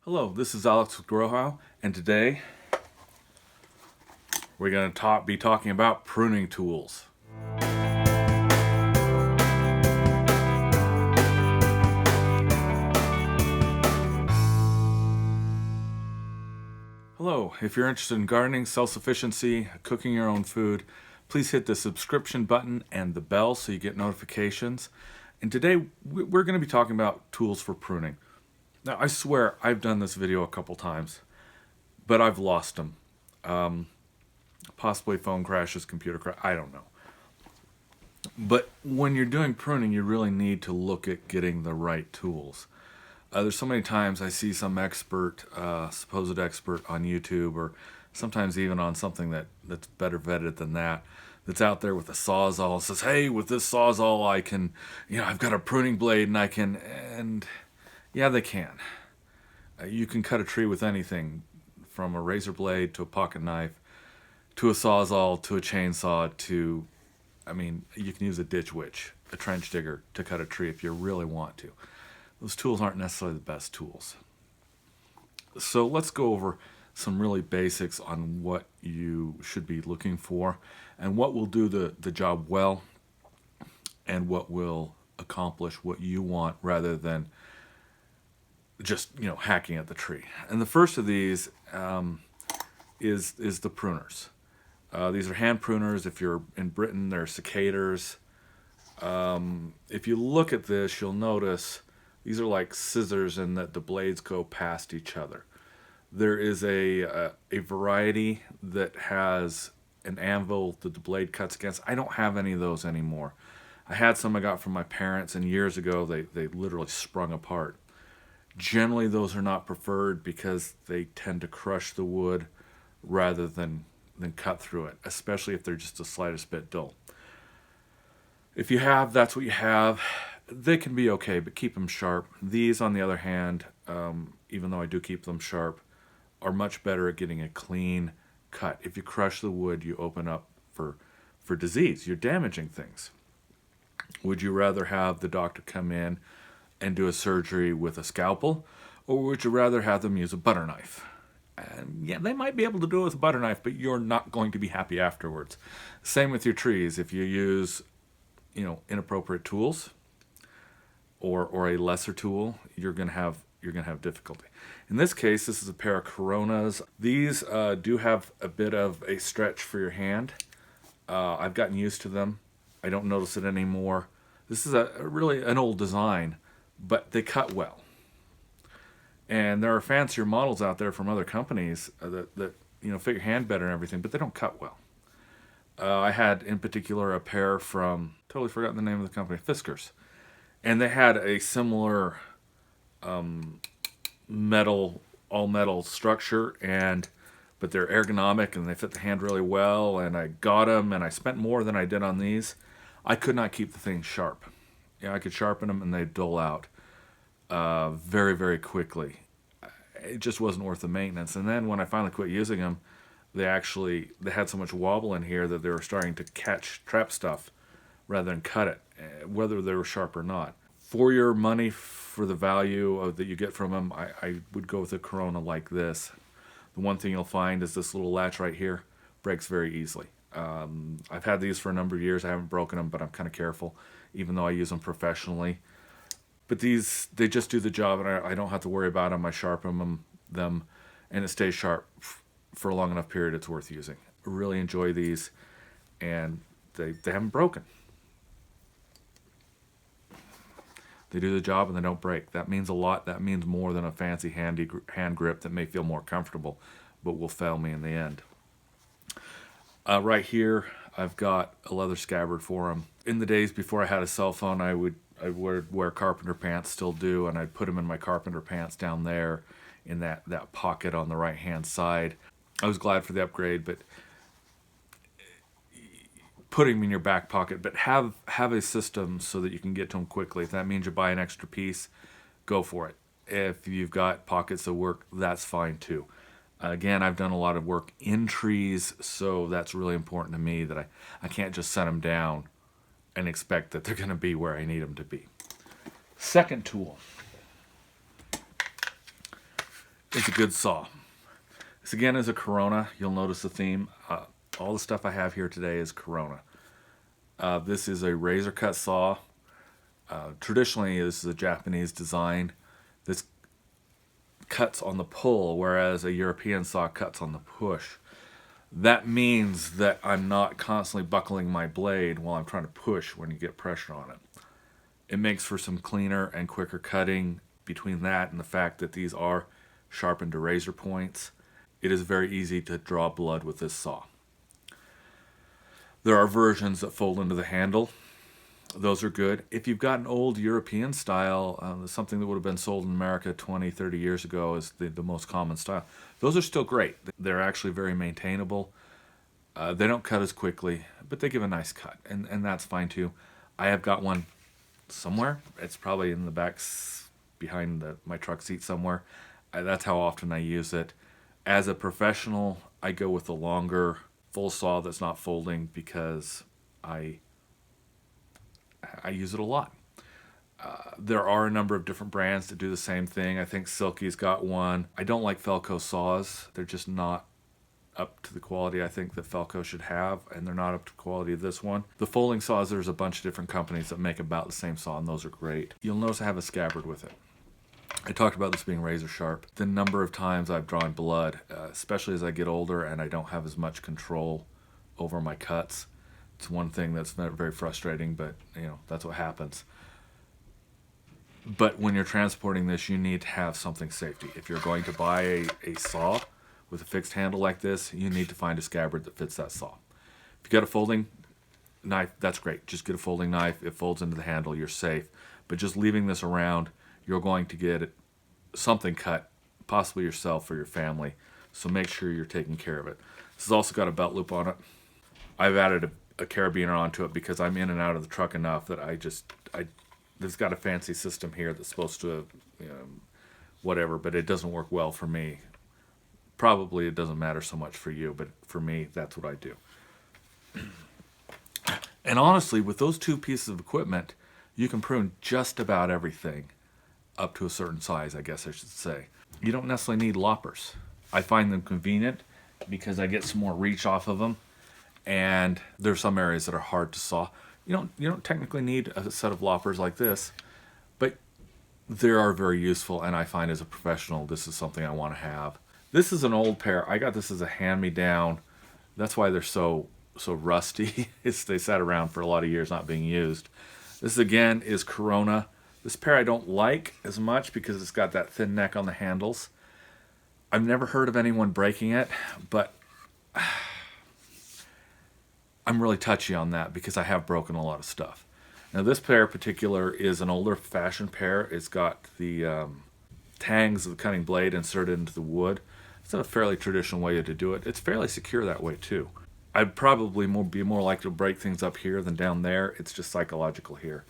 Hello, this is Alex with GrowHow, and today we're going to be talking about pruning tools. Hello, if you're interested in gardening, self-sufficiency, cooking your own food, please hit the subscription button and the bell so you get notifications. And today we're going to be talking about tools for pruning. Now, I swear I've done this video a couple times, but I've lost them. Possibly phone crashes, computer crash, I don't know. But when you're doing pruning, you really need to look at getting the right tools. There's so many times I see some expert, supposed expert on YouTube, or sometimes even on something that's better vetted than that, that's out there with a sawzall, says, hey, with this sawzall I can, I've got a pruning blade and I can, and yeah, they can. You can cut a tree with anything, from a razor blade to a pocket knife, to a sawzall, to a chainsaw, to, you can use a ditch witch, a trench digger, to cut a tree if you really want to. Those tools aren't necessarily the best tools. So let's go over some really basics on what you should be looking for and what will do the job well and what will accomplish what you want rather than just hacking at the tree. And the first of these is the pruners. These are hand pruners. If you're in Britain, they're cicaders. If you look at this, you'll notice these are like scissors in that the blades go past each other. There is a variety that has an anvil that the blade cuts against. I don't have any of those anymore. I had some I got from my parents, and years ago they literally sprung apart. Generally, those are not preferred because they tend to crush the wood rather than cut through it, especially if they're just the slightest bit dull. If you have, that's what you have. They can be okay, but keep them sharp. These, on the other hand, even though I do keep them sharp, are much better at getting a clean cut. If you crush the wood, you open up for disease. You're damaging things. Would you rather have the doctor come in and do a surgery with a scalpel, or would you rather have them use a butter knife? And yeah, they might be able to do it with a butter knife, but you're not going to be happy afterwards. Same with your trees. If you use, inappropriate tools or a lesser tool, you're gonna have difficulty. In this case, this is a pair of Coronas. These do have a bit of a stretch for your hand. I've gotten used to them. I don't notice it anymore. This is really an old design, but they cut well. And there are fancier models out there from other companies that fit your hand better and everything, but they don't cut well. I had in particular a pair from, totally forgotten the name of the company, Fiskars, and they had a similar all metal structure, but they're ergonomic and they fit the hand really well. And I got them, and I spent more than I did on these. I could not keep the thing sharp. I could sharpen them and they'd dull out very, very quickly. It just wasn't worth the maintenance. And then when I finally quit using them, they had so much wobble in here that they were starting to catch trap stuff rather than cut it, whether they were sharp or not. For your money, for the value that you get from them, I would go with a Corona like this. The one thing you'll find is this little latch right here breaks very easily. I've had these for a number of years. I haven't broken them, but I'm kind of careful, even though I use them professionally. But these, they just do the job, and I don't have to worry about them. I sharpen them, and it stays sharp for a long enough period it's worth using. I really enjoy these, and they haven't broken. They do the job and they don't break. That means a lot. That means more than a fancy hand grip that may feel more comfortable, but will fail me in the end. Right here, I've got a leather scabbard for them. In the days before I had a cell phone, I would wear carpenter pants, still do, and I'd put them in my carpenter pants down there in that pocket on the right-hand side. I was glad for the upgrade, but putting them in your back pocket, but have a system so that you can get to them quickly. If that means you buy an extra piece, go for it. If you've got pockets that work, that's fine too. Again, I've done a lot of work in trees, so that's really important to me that I can't just set them down and expect that they're going to be where I need them to be. Second tool It's a good saw. This again is a Corona. You'll notice the theme. All the stuff I have here today is Corona. This is a razor cut saw. Traditionally, this is a Japanese design. This cuts on the pull, whereas a European saw cuts on the push. That means that I'm not constantly buckling my blade while I'm trying to push when you get pressure on it. It makes for some cleaner and quicker cutting. Between that and the fact that these are sharpened to razor points, it is very easy to draw blood with this saw. There are versions that fold into the handle. Those are good. If you've got an old European style, something that would have been sold in America 20, 30 years ago is the most common style. Those are still great. They're actually very maintainable. They don't cut as quickly, but they give a nice cut, and that's fine too. I have got one somewhere. It's probably in the back behind my truck seat somewhere. That's how often I use it. As a professional, I go with the longer full saw that's not folding because I use it a lot. There are a number of different brands that do the same thing. I think Silky's got one. I don't like Felco saws. They're just not up to the quality I think that Felco should have, and they're not up to the quality of this one. The folding saws, there's a bunch of different companies that make about the same saw, and those are great. You'll notice I have a scabbard with it. I talked about this being razor sharp. The number of times I've drawn blood, especially as I get older and I don't have as much control over my cuts. It's one thing that's very frustrating, but that's what happens. But when you're transporting this, you need to have something safety. If you're going to buy a saw with a fixed handle like this, you need to find a scabbard that fits that saw. If you got a folding knife, that's great. Just get a folding knife. It folds into the handle. You're safe. But just leaving this around, you're going to get something cut, possibly yourself or your family. So make sure you're taking care of it. This has also got a belt loop on it. I've added a carabiner onto it because I'm in and out of the truck enough that there's got a fancy system here that's supposed to, whatever, but it doesn't work well for me. Probably it doesn't matter so much for you, but for me, that's what I do. And honestly, with those two pieces of equipment, you can prune just about everything up to a certain size, I guess I should say. You don't necessarily need loppers. I find them convenient because I get some more reach off of them, and there's some areas that are hard to saw. You don't technically need a set of loppers like this, but they are very useful, and I find as a professional, this is something I want to have. This is an old pair. I got this as a hand-me-down. That's why they're so rusty. They sat around for a lot of years not being used. This again is Corona. This pair I don't like as much because it's got that thin neck on the handles. I've never heard of anyone breaking it, but I'm really touchy on that because I have broken a lot of stuff. Now this pair in particular is an older fashioned pair. It's got the tangs of the cutting blade inserted into the wood. It's a fairly traditional way to do it. It's fairly secure that way too. I'd probably be more likely to break things up here than down there. It's just psychological here.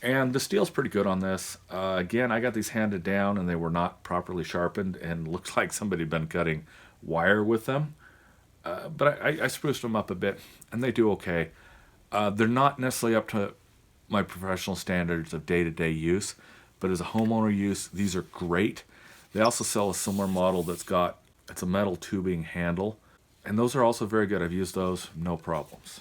And the steel's pretty good on this. Again, I got these handed down and they were not properly sharpened and looked like somebody had been cutting wire with them. But I spruced them up a bit and they do okay. They're not necessarily up to my professional standards of day-to-day use, but as a homeowner use, these are great. They also sell a similar model it's a metal tubing handle, and those are also very good. I've used those, no problems.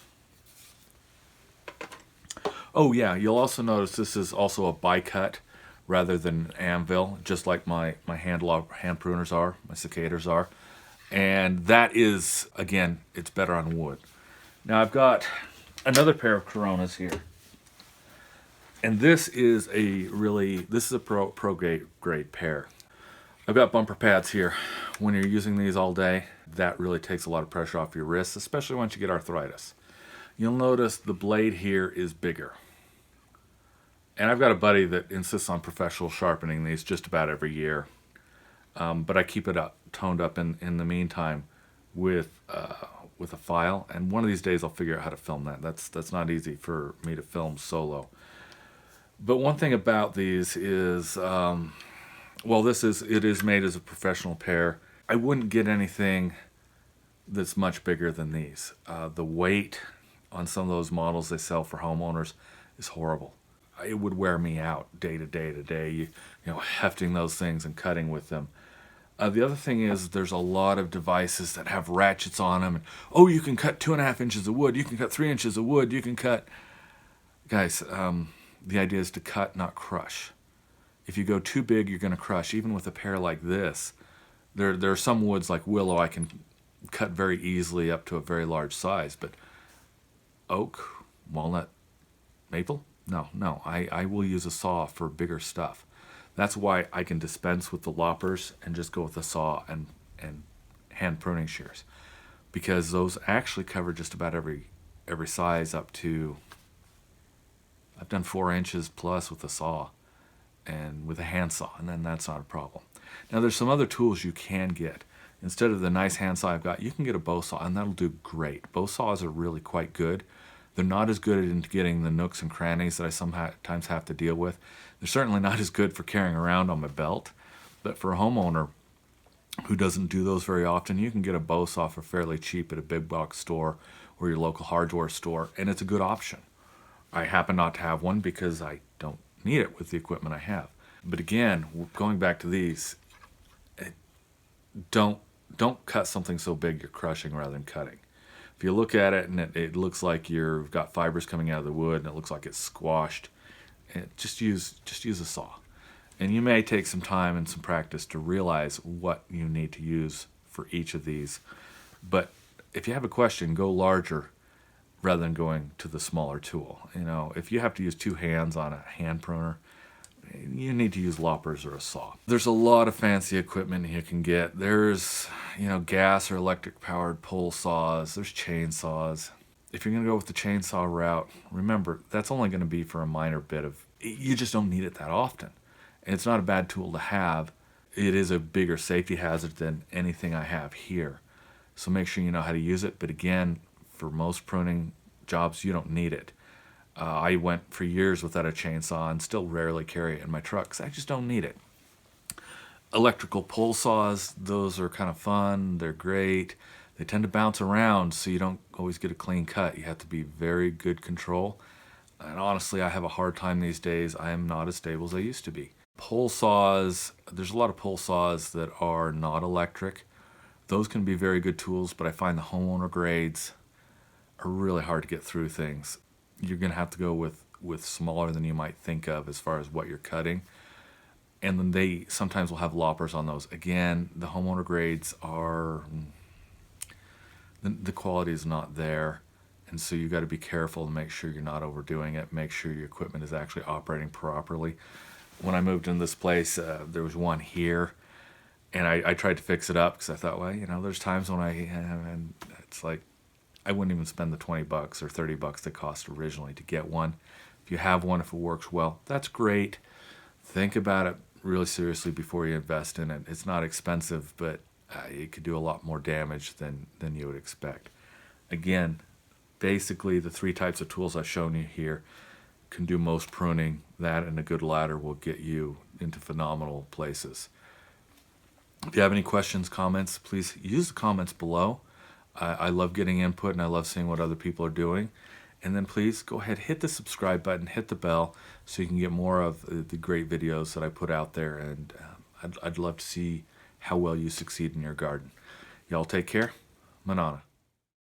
Oh yeah, you'll also notice this is also a bi-cut rather than an anvil, just like my hand pruners are, my cicaders are. And that is, again, it's better on wood. Now I've got another pair of Coronas here. And this is a pro grade pair. I've got bumper pads here. When you're using these all day, that really takes a lot of pressure off your wrists, especially once you get arthritis. You'll notice the blade here is bigger. And I've got a buddy that insists on professional sharpening these just about every year. But I keep it toned up in the meantime with a file. And one of these days I'll figure out how to film that. That's not easy for me to film solo. But one thing about these is, it is made as a professional pair. I wouldn't get anything that's much bigger than these. The weight on some of those models they sell for homeowners is horrible. It would wear me out day to day, hefting those things and cutting with them. The other thing is there's a lot of devices that have ratchets on them. And, oh, you can cut 2.5 inches of wood. You can cut 3 inches of wood. You can cut... Guys, the idea is to cut, not crush. If you go too big, you're going to crush. Even with a pair like this, there are some woods like willow I can cut very easily up to a very large size. But oak, walnut, maple? No. I will use a saw for bigger stuff. That's why I can dispense with the loppers and just go with a saw and hand pruning shears, because those actually cover just about every size up to, I've done 4 inches plus with a saw and with a handsaw, and then that's not a problem. Now there's some other tools you can get. Instead of the nice handsaw I've got, you can get a bow saw, and that'll do great. Bow saws are really quite good. They're not as good at getting the nooks and crannies that I sometimes have to deal with. They're certainly not as good for carrying around on my belt. But for a homeowner who doesn't do those very often, you can get a bow saw for fairly cheap at a big box store or your local hardware store, and it's a good option. I happen not to have one because I don't need it with the equipment I have. But again, going back to these, don't cut something so big you're crushing rather than cutting. If you look at it and it looks like you've got fibers coming out of the wood and it looks like it's squashed, just use a saw. And you may take some time and some practice to realize what you need to use for each of these. But if you have a question, go larger rather than going to the smaller tool. You know, if you have to use 2 hands on a hand pruner, you need to use loppers or a saw. There's a lot of fancy equipment you can get. There's, gas or electric powered pole saws. There's chainsaws. If you're going to go with the chainsaw route, remember, that's only going to be for a minor bit of, you just don't need it that often. And it's not a bad tool to have. It is a bigger safety hazard than anything I have here. So make sure you know how to use it. But again, for most pruning jobs, you don't need it. I went for years without a chainsaw and still rarely carry it in my truck because I just don't need it. Electrical pole saws, those are kind of fun. They're great. They tend to bounce around, so you don't always get a clean cut. You have to be very good control. And honestly, I have a hard time these days. I am not as stable as I used to be. Pole saws, there's a lot of pole saws that are not electric. Those can be very good tools, but I find the homeowner grades are really hard to get through things. You're going to have to go with smaller than you might think of as far as what you're cutting. And then they sometimes will have loppers on those. Again, the homeowner grades are, the quality is not there. And so you got to be careful and make sure you're not overdoing it. Make sure your equipment is actually operating properly. When I moved in this place, there was one here. And I tried to fix it up because I thought, well, there's times when and it's like, I wouldn't even spend the $20 or $30 that cost originally to get one. If you have one, if it works well, that's great. Think about it really seriously before you invest in it. It's not expensive, but it could do a lot more damage than you would expect. Again, basically the 3 types of tools I've shown you here can do most pruning. That and a good ladder will get you into phenomenal places. If you have any questions, comments, please use the comments below. I love getting input and I love seeing what other people are doing. And then please go ahead, hit the subscribe button, hit the bell so you can get more of the great videos that I put out there. And I'd love to see how well you succeed in your garden. Y'all take care. Manana.